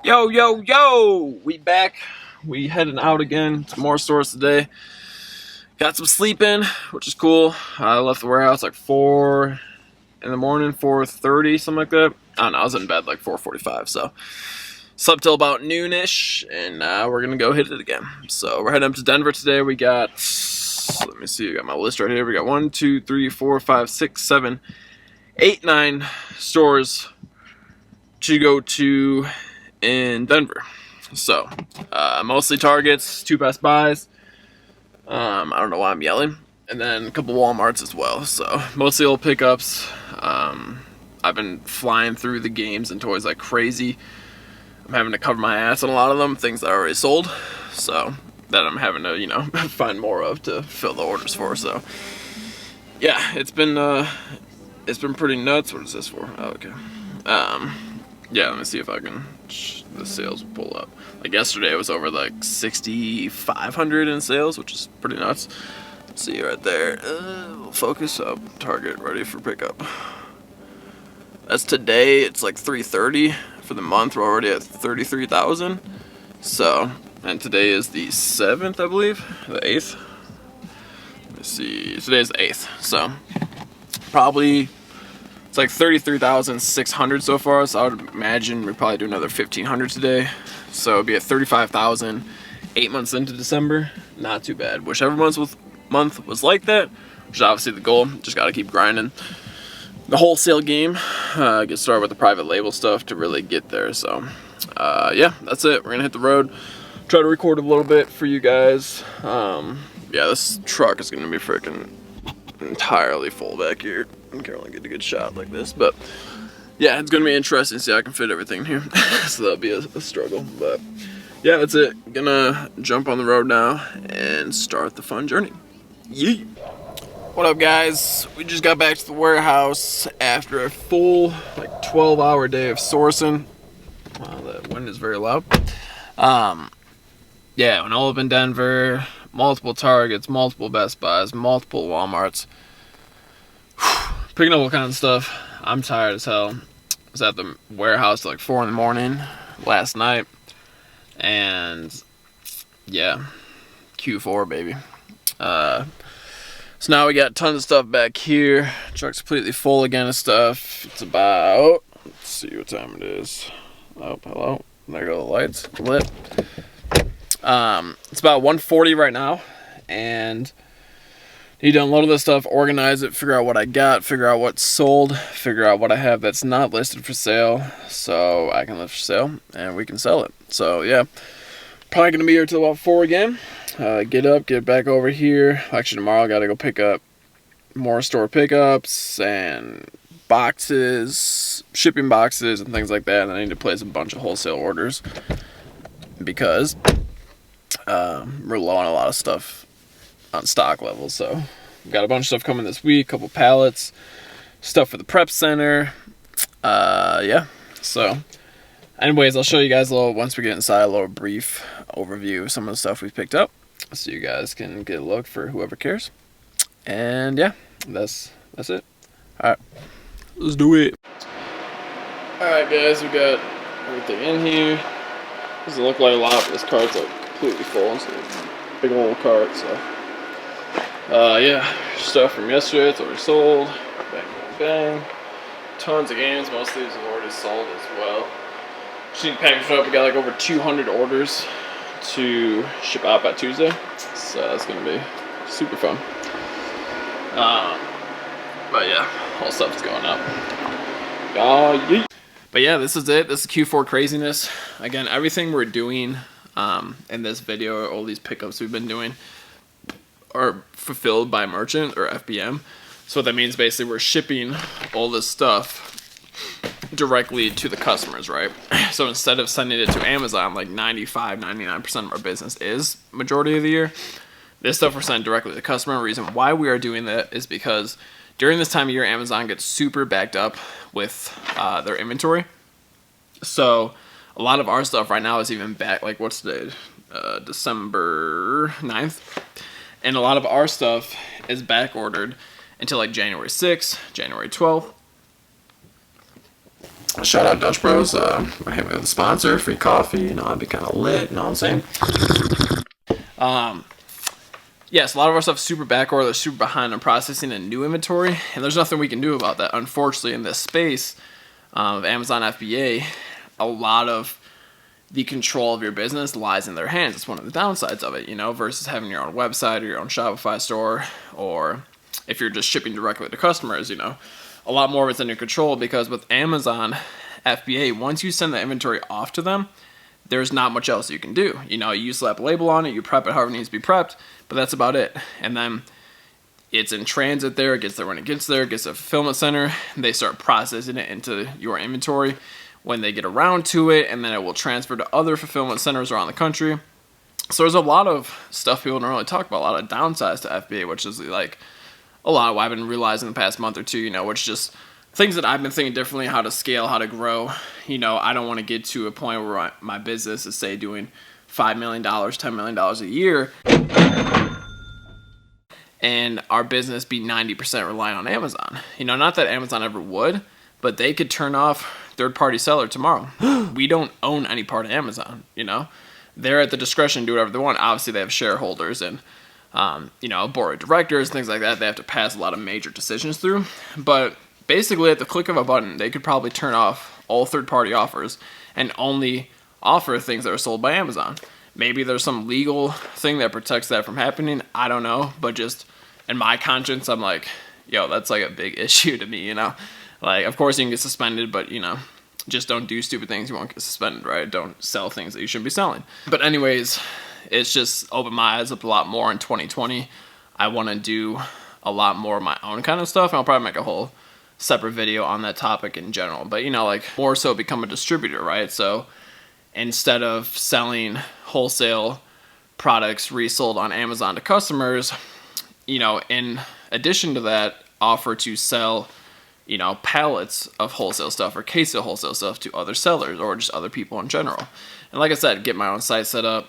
Yo, yo, yo! We back. We heading out again to more stores today. Got some sleep in, which is cool. I left the warehouse like 4 in the morning, 4:30, something like that. I don't know, I was in bed like 4:45, so slept till about noonish, and now we're gonna go hit it again. So we're heading up to Denver today. We got, let me see, I got my list right here. We got 1, 2, 3, 4, 5, 6, 7, 8, 9 stores to go to in Denver. So, mostly Targets, 2 Best Buys. I don't know why I'm yelling. And then a couple Walmarts as well. So, mostly old pickups. I've been flying through the games and toys like crazy. I'm having to cover my ass on a lot of them, things that I already sold. So, that I'm having to, find more of to fill the orders for. So, yeah, it's been pretty nuts. What is this for? Oh, okay. Yeah, let me see if I can. The sales will pull up. Like yesterday, it was over like 6,500 in sales, which is pretty nuts. Let's see right there. We'll focus up. Target ready for pickup. That's today. It's like 3:30 for the month. We're already at 33,000. So, and today is the 7th, I believe, the 8th. Let me see. Today is the 8th. So, probably. It's like 33,600 so far, so I would imagine we'll probably do another 1,500 today. So it'd be at 35,000, 8 months into December. Not too bad. Wish every month was like that, which is obviously the goal. Just got to keep grinding the wholesale game. Get started with the private label stuff to really get there. So yeah, that's it. We're gonna hit the road. Try to record a little bit for you guys. Yeah, this truck is gonna be freaking entirely full back here. I can only get a good shot like this, but yeah, it's gonna be interesting to see how I can fit everything here. So that'll be a struggle, but yeah, that's it. Gonna jump on the road now and start the fun journey. Yeah. What up, guys? We just got back to the warehouse after a full 12-hour day of sourcing. Wow, that wind is very loud. Yeah, went all up in Denver, multiple Targets, multiple Best Buys, multiple Walmarts. Picking up all kinds of stuff. I'm tired as hell. I was at the warehouse till like 4 in the morning last night. And yeah, Q4, baby. So now we got tons of stuff back here. Truck's completely full again of stuff. It's about, let's see what time it is. Oh, hello. There go the lights. Lit. It's about 1:40 right now. And need to unload this stuff, organize it, figure out what I got, figure out what's sold, figure out what I have that's not listed for sale, so I can list for sale and we can sell it. So yeah, probably gonna be here till about 4 again. Get back over here. Actually, tomorrow I gotta go pick up more store pickups and boxes, shipping boxes and things like that. And I need to place a bunch of wholesale orders because we're low on a lot of stuff on stock levels. So got a bunch of stuff coming this week, couple pallets, stuff for the prep center. Yeah, so anyways, I'll show you guys once we get inside, a little brief overview of some of the stuff we've picked up so you guys can get a look for whoever cares. And yeah, that's it. Alright, let's do it. Alright guys, we got everything in here. Doesn't look like a lot, but this cart's like completely full. It's a big old cart, so yeah, stuff from yesterday, it's already sold. Bang, bang, bang. Tons of games, most of these have already sold as well. Just need to package it up. We got like over 200 orders to ship out by Tuesday, so that's gonna be super fun. But yeah, all stuff's going up. Yeah. But yeah, this is it. This is Q4 craziness. Again, everything we're doing in this video, all these pickups we've been doing, are fulfilled by merchant or FBM. So what that means, basically, we're shipping all this stuff directly to the customers, right? So instead of sending it to Amazon, like 99% of our business is majority of the year, this stuff we're sending directly to the customer. The reason why we are doing that is because during this time of year, Amazon gets super backed up with their inventory. So a lot of our stuff right now is even back, like what's today? December 9th. And a lot of our stuff is back ordered until like January 6th, January 12th. Shout out Dutch Bros. I hit me with a sponsor, free coffee. You know, I'd be kind of lit. You know what I'm saying? Yes, a lot of our stuff is super backordered, they're super behind on processing and new inventory, and there's nothing we can do about that. Unfortunately, in this space of Amazon FBA, a lot of the control of your business lies in their hands. It's one of the downsides of it, you know, versus having your own website or your own Shopify store, or if you're just shipping directly to customers, you know, a lot more within your control, because with Amazon FBA, once you send the inventory off to them, there's not much else you can do. You know, you slap a label on it, you prep it however it needs to be prepped, but that's about it. And then it's in transit there, it gets there when it gets there, it gets to a fulfillment center, they start processing it into your inventory when they get around to it, and then it will transfer to other fulfillment centers around the country. So there's a lot of stuff people don't really talk about, a lot of downsides to FBA, which is like a lot of what I've been realizing the past month or two, you know, which just things that I've been thinking differently, how to scale, how to grow. You know, I don't want to get to a point where my business is, say, doing $5 million, $10 million a year, and our business be 90% reliant on Amazon. You know, not that Amazon ever would, but they could turn off third-party seller tomorrow. We don't own any part of Amazon, you know. They're at the discretion to do whatever they want. Obviously, they have shareholders and, you know, board of directors, things like that. They have to pass a lot of major decisions through. But basically, at the click of a button, they could probably turn off all third-party offers and only offer things that are sold by Amazon. Maybe there's some legal thing that protects that from happening. I don't know. But just in my conscience, I'm like, yo, that's like a big issue to me, you know? Like, of course you can get suspended, but, you know, just don't do stupid things you won't get suspended, right? Don't sell things that you shouldn't be selling. But anyways, it's just opened my eyes up a lot more in 2020. I want to do a lot more of my own kind of stuff. And I'll probably make a whole separate video on that topic in general. But, you know, like, more so become a distributor, right? So instead of selling wholesale products resold on Amazon to customers, you know, in addition to that, offer to sell, you know, pallets of wholesale stuff or cases of wholesale stuff to other sellers or just other people in general. And like I said, get my own site set up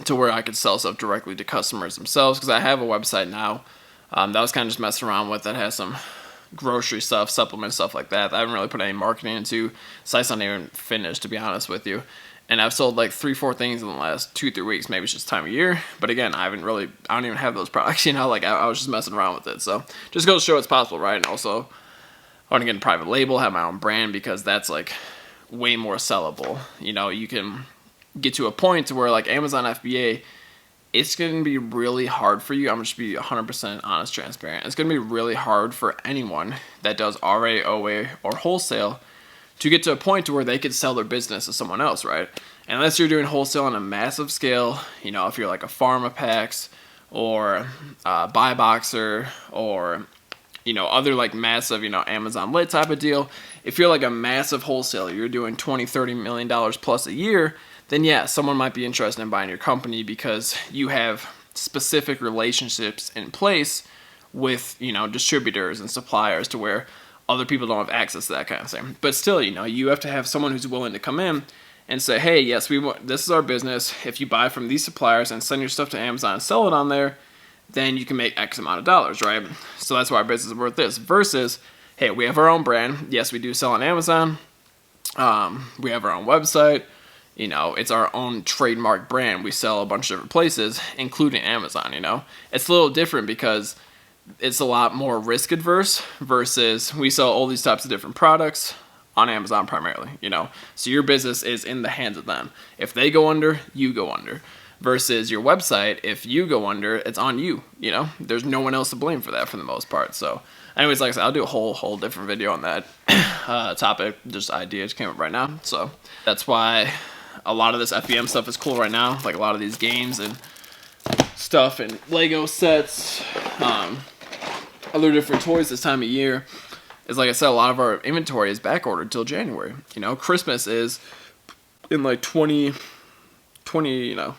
to where I could sell stuff directly to customers themselves, because I have a website now that I was kind of just messing around with that has some grocery stuff, supplement stuff like that. I haven't really put any marketing into. Site's not even finished, to be honest with you. And I've sold like 3-4 things in the last 2-3 weeks. Maybe it's just time of year. But again, I don't even have those products, you know, like I was just messing around with it. So just goes to show it's possible, right? And also, I want to get a private label, have my own brand, because that's like way more sellable. You know, you can get to a point to where like Amazon FBA, it's going to be really hard for you. I'm just be 100% honest, transparent. It's going to be really hard for anyone that does RA, OA, or wholesale to get to a point to where they could sell their business to someone else, right? Unless you're doing wholesale on a massive scale, you know, if you're like a Pharma Packs or Buy Boxer or, you know, other like massive, you know, Amazon Lit type of deal. If you're like a massive wholesaler, you're doing $20-30 million plus a year, then yeah, someone might be interested in buying your company because you have specific relationships in place with, you know, distributors and suppliers to where other people don't have access to that kind of thing. But still, you know, you have to have someone who's willing to come in and say, hey, yes, this is our business. If you buy from these suppliers and send your stuff to Amazon and sell it on there, then you can make X amount of dollars, right? So that's why our business is worth this. Versus, hey, we have our own brand. Yes, we do sell on Amazon. We have our own website. You know, it's our own trademark brand. We sell a bunch of different places, including Amazon, you know. It's a little different because it's a lot more risk adverse versus we sell all these types of different products on Amazon primarily, you know. So your business is in the hands of them. If they go under, you go under. Versus your website, if you go under, it's on you, you know. There's no one else to blame for that for the most part. So anyways, like I said, I'll do a whole different video on that topic. Just ideas came up right now. So that's why a lot of this FBM stuff is cool right now. Like a lot of these games and stuff and Lego sets, other different toys this time of year. Is like I said, a lot of our inventory is back ordered till January. You know, Christmas is in like 20, you know,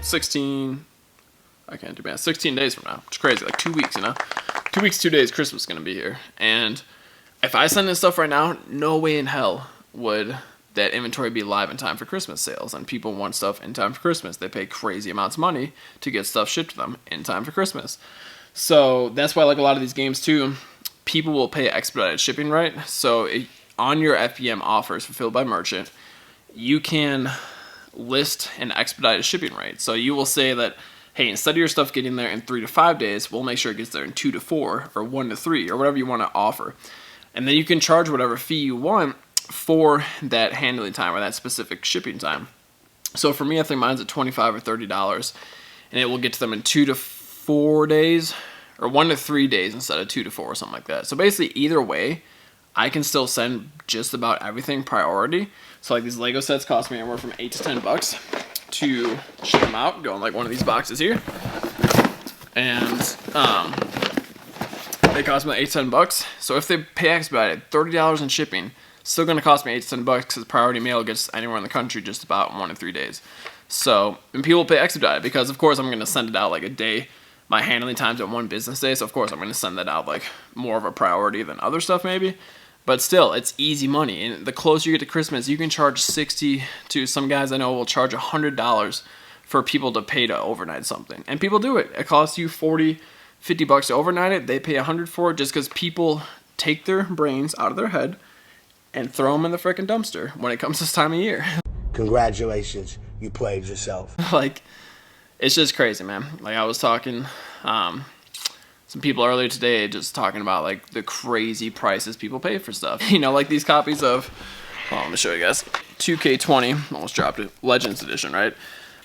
16 days from now. It's crazy, like 2 weeks, you know. 2 weeks, 2 days, Christmas is going to be here. And if I send this stuff right now, no way in hell would that inventory be live in time for Christmas sales. And people want stuff in time for Christmas. They pay crazy amounts of money to get stuff shipped to them in time for Christmas. So that's why, like a lot of these games too, people will pay expedited shipping, right? So on your FBM offers fulfilled by merchant, you can list an expedited shipping rate. So you will say that, hey, instead of your stuff getting there in 3 to 5 days, we'll make sure it gets there in 2 to 4 or 1 to 3 or whatever you want to offer. And then you can charge whatever fee you want for that handling time or that specific shipping time. So for me, I think mine's at $25 or $30, and it will get to them in 2 to 4 days or 1 to 3 days instead of 2 to 4 or something like that. So basically, either way, I can still send just about everything priority. So like these Lego sets cost me anywhere from $8 to $10 to ship them out, go in like one of these boxes here, and they cost me like $8 to $10. So if they pay expedited, $30 in shipping, still going to cost me $8 to $10 because priority mail gets anywhere in the country just about 1 to 3 days. So, and people pay expedited because of course I'm going to send it out like a day. My handling time's at 1 business day, so of course I'm going to send that out like more of a priority than other stuff maybe. But still, it's easy money. And the closer you get to Christmas, you can charge $60 to some guys I know will charge $100 for people to pay to overnight something. And people do it. It costs you $40, $50 to overnight it. They pay $100 for it just because people take their brains out of their head and throw them in the freaking dumpster when it comes this time of year. Congratulations, you played yourself. Like, it's just crazy, man. Like I was talking, some people earlier today just talking about like the crazy prices people pay for stuff. You know, like these copies of, well, let me show you guys. 2K20, almost dropped it, Legends Edition, right?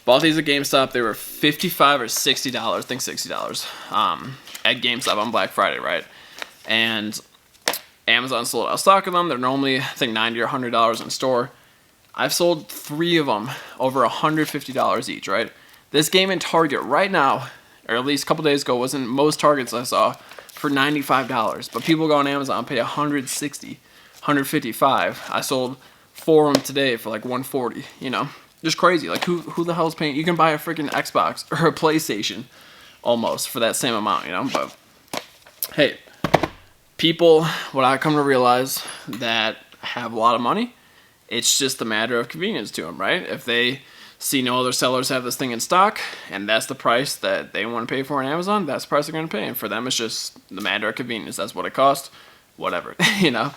Bought these at GameStop. They were $55 or $60, I think $60, at GameStop on Black Friday, right? And Amazon sold out of stock of them. They're normally, I think, $90 or $100 in store. I've sold 3 of them over $150 each, right? This game in Target right now, or at least a couple days ago, was in most Targets I saw for $95. But people go on Amazon and pay $160, $155. I sold 4 of them today for like $140, you know? Just crazy. Like, who the hell's paying? You can buy a freaking Xbox or a PlayStation almost for that same amount, you know? But, hey, people, what I come to realize that have a lot of money, it's just a matter of convenience to them, right? If they see no other sellers have this thing in stock, and that's the price that they want to pay for on Amazon, that's the price they're going to pay. And for them, it's just the matter of convenience. That's what it costs, whatever, you know?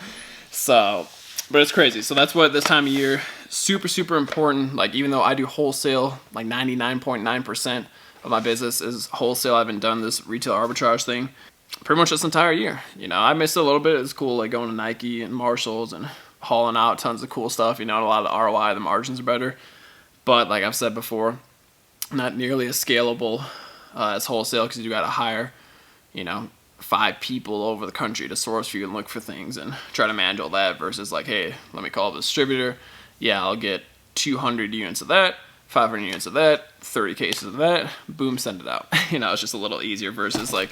So, but it's crazy. So that's what this time of year, super, super important. Like, even though I do wholesale, like 99.9% of my business is wholesale. I haven't done this retail arbitrage thing pretty much this entire year. You know, I missed it a little bit. It's cool, like going to Nike and Marshalls and hauling out tons of cool stuff. You know, a lot of the ROI, the margins are better. But like I've said before, not nearly as scalable as wholesale because you got to hire, you know, 5 people over the country to source for you and look for things and try to manage all that versus like, hey, let me call the distributor. Yeah, I'll get 200 units of that, 500 units of that, 30 cases of that, boom, send it out. You know, it's just a little easier versus like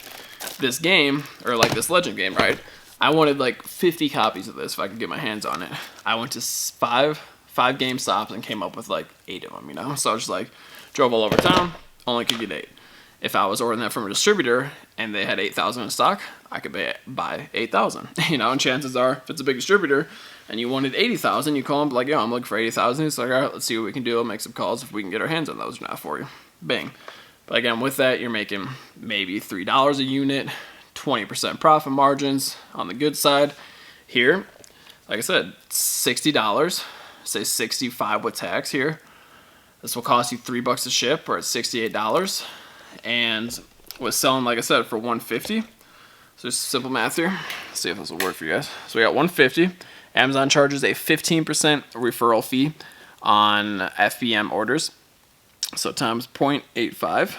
this game or like this Legend game, right? I wanted like 50 copies of this if I could get my hands on it. I went to 5 GameStops and came up with like 8 of them, you know? So I was just like, drove all over town, only could get 8. If I was ordering that from a distributor and they had 8,000 in stock, I could buy 8,000, you know? And chances are, if it's a big distributor and you wanted 80,000, you call them like, yo, I'm looking for 80,000. It's like, all right, let's see what we can do. I'll make some calls if we can get our hands on those or not for you. Bang. But again, with that, you're making maybe $3 a unit, 20% profit margins on the good side. Here, like I said, $60, say 65 with tax here. This will cost you $3 to ship, or it's $68. And was selling, like I said, for $150. So just simple math here. Let's see if this will work for you guys. So we got $150. Amazon charges a 15% referral fee on FBM orders. So times 0.85,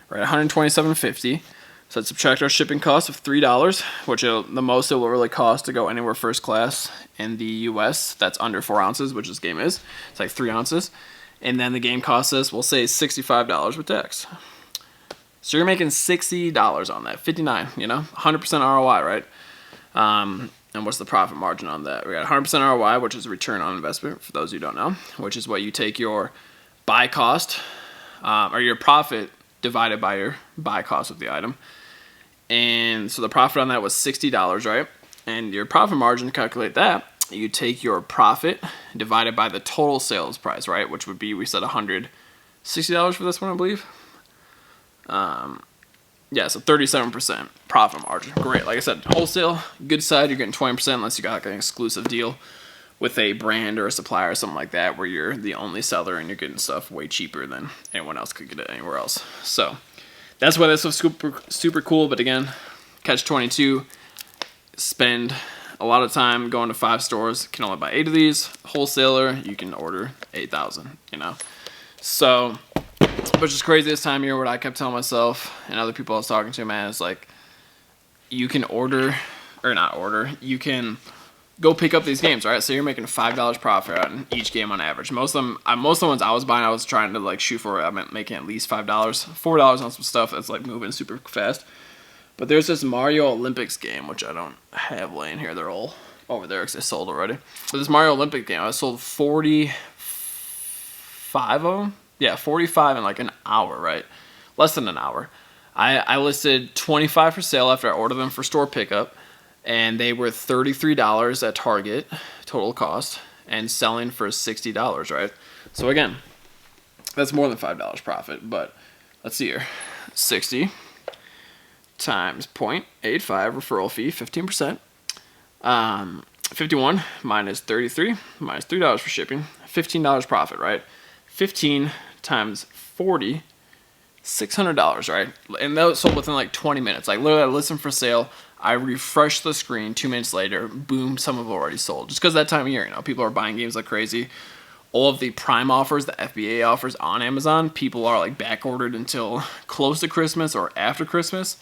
right? $127.50. So let's subtract our shipping cost of $3, which the most it will really cost to go anywhere first class in the US. That's under 4 ounces, which this game is. It's like 3 ounces. And then the game costs us, we'll say $65 with tax. So you're making $60 on that, 59, you know, 100% ROI, right? And what's the profit margin on that? We got 100% ROI, which is a return on investment, for those who don't know, which is what you take your buy cost, or your profit divided by your buy cost of the item. And so the profit on that was $60, right? And your profit margin, to calculate that, you take your profit divided by the total sales price, right? Which would be, we said $160 for this one, I believe. Yeah, so 37% profit margin. Great. Like I said, wholesale, good side, you're getting 20% unless you got like an exclusive deal with a brand or a supplier or something like that where you're the only seller and you're getting stuff way cheaper than anyone else could get it anywhere else. So that's why this was super cool. But again, catch 22, spend a lot of time going to 5 stores, can only buy 8 of these. Wholesaler, you can order 8,000, you know. So, which is crazy this time of year. What I kept telling myself and other people I was talking to, man, is like, you can order, or not order, you can go pick up these games, right? So you're making $5 profit on each game on average. Most of the ones I was buying, I was trying to like shoot for, I meant making at least $5, $4 on some stuff that's like moving super fast. But there's this Mario Olympics game, which I don't have laying here. They're all over there because they sold already. But this Mario Olympic game, I sold 45 of them. Yeah, 45 in like an hour, right? Less than an hour. I listed 25 for sale after I ordered them for store pickup. And they were $33 at Target, total cost, and selling for $60, right? So again, that's more than $5 profit, but let's see here. 60 times 0.85 referral fee, 15%. 51 minus 33 minus $3 for shipping, $15 profit, right? 15 times 40, $600, right? And that was sold within like 20 minutes. Like literally, I listened for sale. I refreshed the screen 2 minutes later. Boom, some have already sold. Just because that time of year, you know, people are buying games like crazy. All of the Prime offers, the FBA offers on Amazon, people are like back ordered until close to Christmas or after Christmas.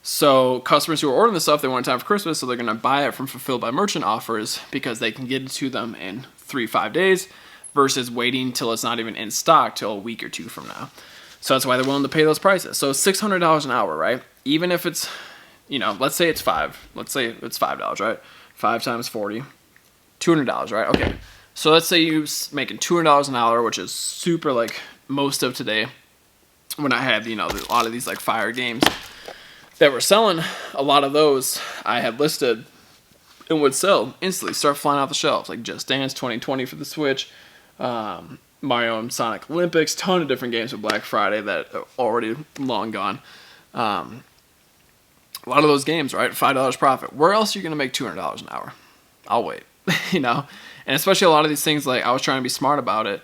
So customers who are ordering this stuff, they want it time for Christmas, so they're going to buy it from Fulfilled by Merchant offers because they can get it to them in 3-5 days versus waiting till it's not even in stock till a week or 2 from now. So that's why they're willing to pay those prices. So $600 an hour, right? Even if it's, you know, let's say it's 5. Let's say it's $5, right? 5 times 40, $200, right? Okay. So let's say you're making $200 an hour, which is super like most of today when I had, you know, a lot of these like fire games that were selling. A lot of those I had listed and would sell instantly, start flying off the shelves, like Just Dance 2020 for the Switch, Mario and Sonic Olympics, ton of different games for Black Friday that are already long gone. A lot of those games, right? $5 profit. Where else are you going to make $200 an hour? I'll wait, you know? And especially a lot of these things, like I was trying to be smart about it,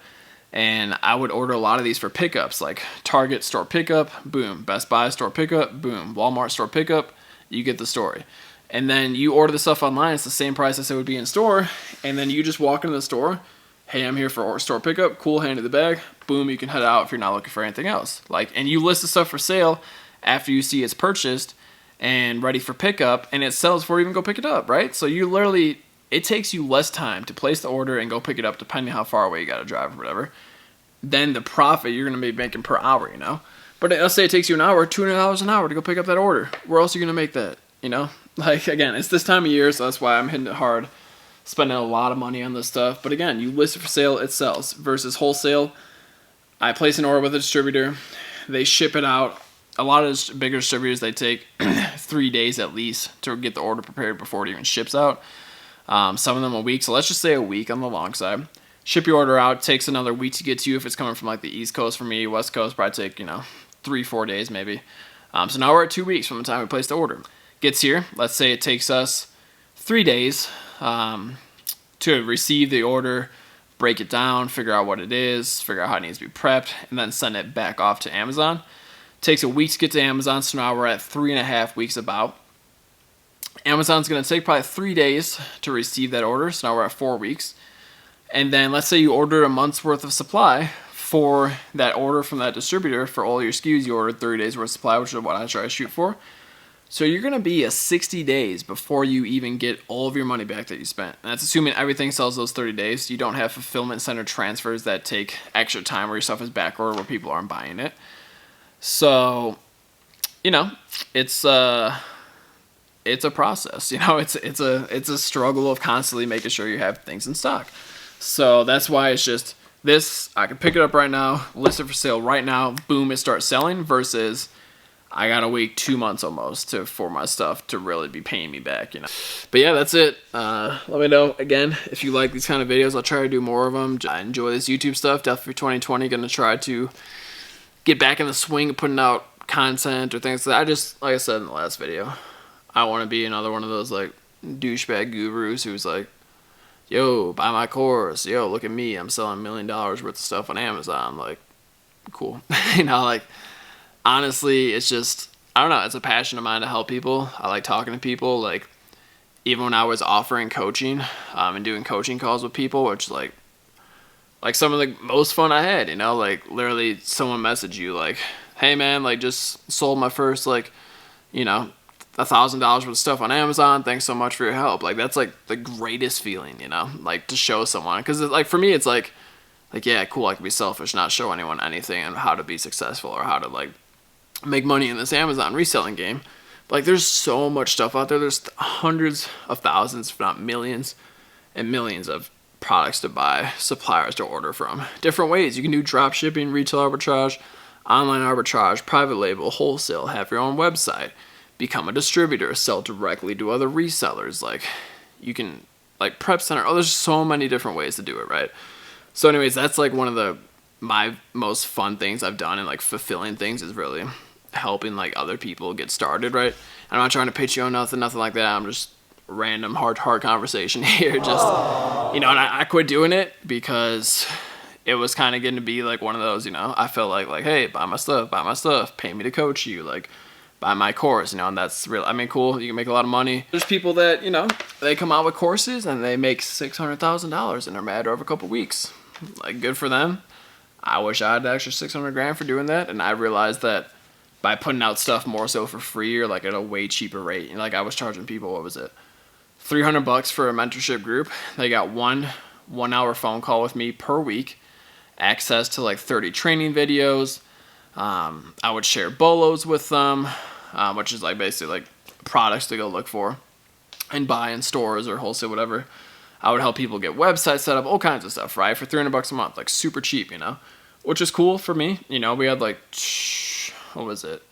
and I would order a lot of these for pickups, like Target store pickup, boom. Best Buy store pickup, boom. Walmart store pickup, you get the story. And then you order the stuff online, it's the same price as it would be in store, and then you just walk into the store, hey, I'm here for store pickup, cool, hand you the bag, boom, you can head out if you're not looking for anything else. Like, and you list the stuff for sale after you see it's purchased and ready for pickup, and it sells before you even go pick it up, right? So you literally, it takes you less time to place the order and go pick it up, depending how far away you got to drive or whatever, than the profit you're going to be making per hour, you know? But let's say it takes you an hour, $200 an hour to go pick up that order. Where else are you going to make that, you know? Like, again, it's this time of year, so that's why I'm hitting it hard, spending a lot of money on this stuff. But again, you list it for sale, it sells. Versus wholesale, I place an order with a distributor, they ship it out. A lot of bigger distributors, they take 3 days at least to get the order prepared before it even ships out. Some of them a week, so let's just say a week on the long side. Ship your order out, takes another week to get to you if it's coming from like the East Coast. For me, West Coast probably take, 3-4 days maybe. So now we're at 2 weeks from the time we placed the order. Gets here, let's say it takes us 3 days to receive the order, break it down, figure out what it is, figure out how it needs to be prepped, and then send it back off to Amazon. Takes a week to get to Amazon, so now we're at 3.5 weeks about. Amazon's going to take probably 3 days to receive that order, so now we're at 4 weeks. And then let's say you order a month's worth of supply for that order from that distributor. For all your SKUs, you ordered 30 days worth of supply, which is what I try to shoot for. So you're going to be at 60 days before you even get all of your money back that you spent. And that's assuming everything sells those 30 days. You don't have fulfillment center transfers that take extra time where your stuff is back ordered where people aren't buying it. So, it's a process. It's a struggle of constantly making sure you have things in stock. So that's why it's just this. I can pick it up right now, list it for sale right now, boom, it starts selling. Versus I gotta wait 2 months almost for my stuff to really be paying me back. But yeah, that's it. Let me know again if you like these kind of videos. I'll try to do more of them. I enjoy this YouTube stuff. Definitely for 2020, gonna try to get back in the swing of putting out content or things like that. I just, like I said in the last video, I want to be another one of those like douchebag gurus who's like, yo, buy my course. Yo, look at me. I'm selling $1 million worth of stuff on Amazon. Like, cool. You know, like, honestly, it's just, I don't know. It's a passion of mine to help people. I like talking to people. Like, even when I was offering coaching and doing coaching calls with people, which like some of the most fun I had, you know, like literally someone messaged you like, hey man, like just sold my first like, you know, $1,000 worth of stuff on Amazon. Thanks so much for your help. Like that's like the greatest feeling, you know, like to show someone. Because like for me, it's like yeah, cool. I can be selfish, not show anyone anything and how to be successful or how to like make money in this Amazon reselling game. But like there's so much stuff out there. There's hundreds of thousands, if not millions and millions of products to buy, suppliers to order from. Different ways. You can do drop shipping, retail arbitrage, online arbitrage, private label, wholesale, have your own website, become a distributor, sell directly to other resellers. Like you can like prep center. Oh, there's so many different ways to do it, right? So anyways, that's like one of my most fun things I've done and like fulfilling things is really helping like other people get started, right? I'm not trying to pitch you on nothing like that. I'm just random heart conversation here. Just, you know, and I quit doing it because it was kind of getting to be like one of those, you know, I felt like, hey, buy my stuff, pay me to coach you, like buy my course, you know, and that's real. I mean, cool. You can make a lot of money. There's people that, you know, they come out with courses and they make $600,000 in a matter of a couple weeks. Like good for them. I wish I had an extra 600 grand for doing that. And I realized that by putting out stuff more so for free or like at a way cheaper rate, you know, like I was charging people, what was it? $300 for a mentorship group. They got one hour phone call with me per week, access to like 30 training videos. I would share bolos with them, which is like basically like products to go look for and buy in stores or wholesale, whatever. I would help people get websites set up, all kinds of stuff, right? For $300 a month, like super cheap, you know, which is cool for me. You know, we had like, what was it?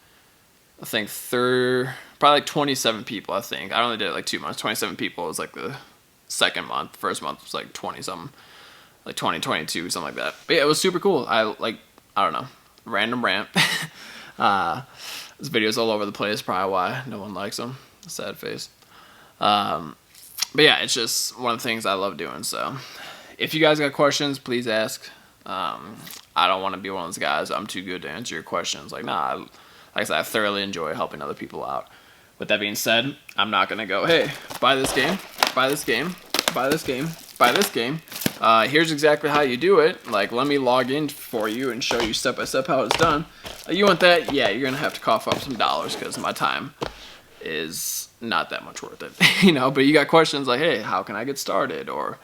I think probably like 27 people, I think. I only did it like 2 months. 27 people was like the second month. First month was like 20 something, like 20, 22, something like that. But yeah, it was super cool. I don't know, random rant. This video's all over the place, probably why no one likes them. Sad face. But yeah, it's just one of the things I love doing. So if you guys got questions, please ask. I don't want to be one of those guys, I'm too good to answer your questions. Like, nah, like I said, I thoroughly enjoy helping other people out. With that being said, I'm not going to go, hey, buy this game, buy this game, buy this game, buy this game. Here's exactly how you do it. Like, let me log in for you and show you step by step how it's done. You want that? Yeah, you're going to have to cough up some dollars because my time is not that much worth it. You know, but you got questions like, hey, how can I get started? Or,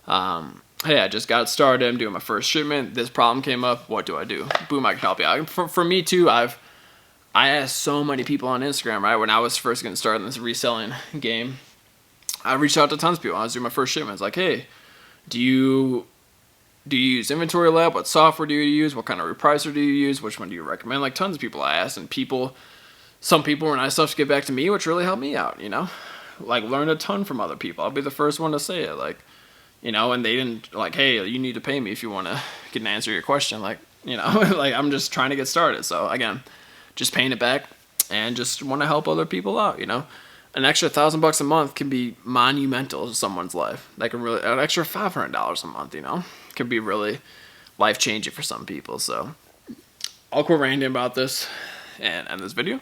hey, I just got started. I'm doing my first shipment. This problem came up. What do I do? Boom, I can help you out. For me too, I asked so many people on Instagram, right? When I was first getting started in this reselling game, I reached out to tons of people. I was doing my first shipments. Like, hey, do you use Inventory Lab? What software do you use? What kind of repricer do you use? Which one do you recommend? Like tons of people I asked, and some people were nice enough to get back to me, which really helped me out, you know? Like, learned a ton from other people. I'll be the first one to say it, like, you know, and they didn't, like, hey, you need to pay me if you want to get an answer to your question. Like, you know, like, I'm just trying to get started. So, again, just paying it back and just want to help other people out, you know? An extra $1,000 a month can be monumental to someone's life. That can really, an extra $500 a month, you know, can be really life-changing for some people. So, I'll quit ranting about this and end this video.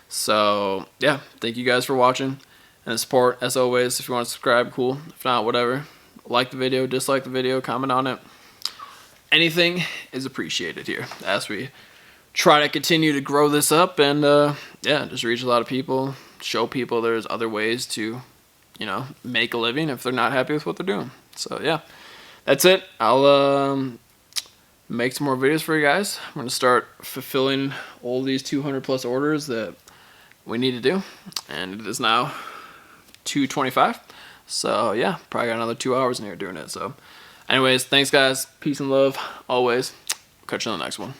So, yeah, thank you guys for watching and the support. As always, if you want to subscribe, cool. If not, whatever. Like the video, dislike the video, comment on it. Anything is appreciated here as we try to continue to grow this up and, yeah, just reach a lot of people, show people there's other ways to, you know, make a living if they're not happy with what they're doing. So, yeah, that's it. I'll make some more videos for you guys. I'm going to start fulfilling all these 200 plus orders that we need to do, and it is now 2:25. So yeah, probably got another 2 hours in here doing it. So anyways, thanks guys, peace and love always. Catch you on the next one.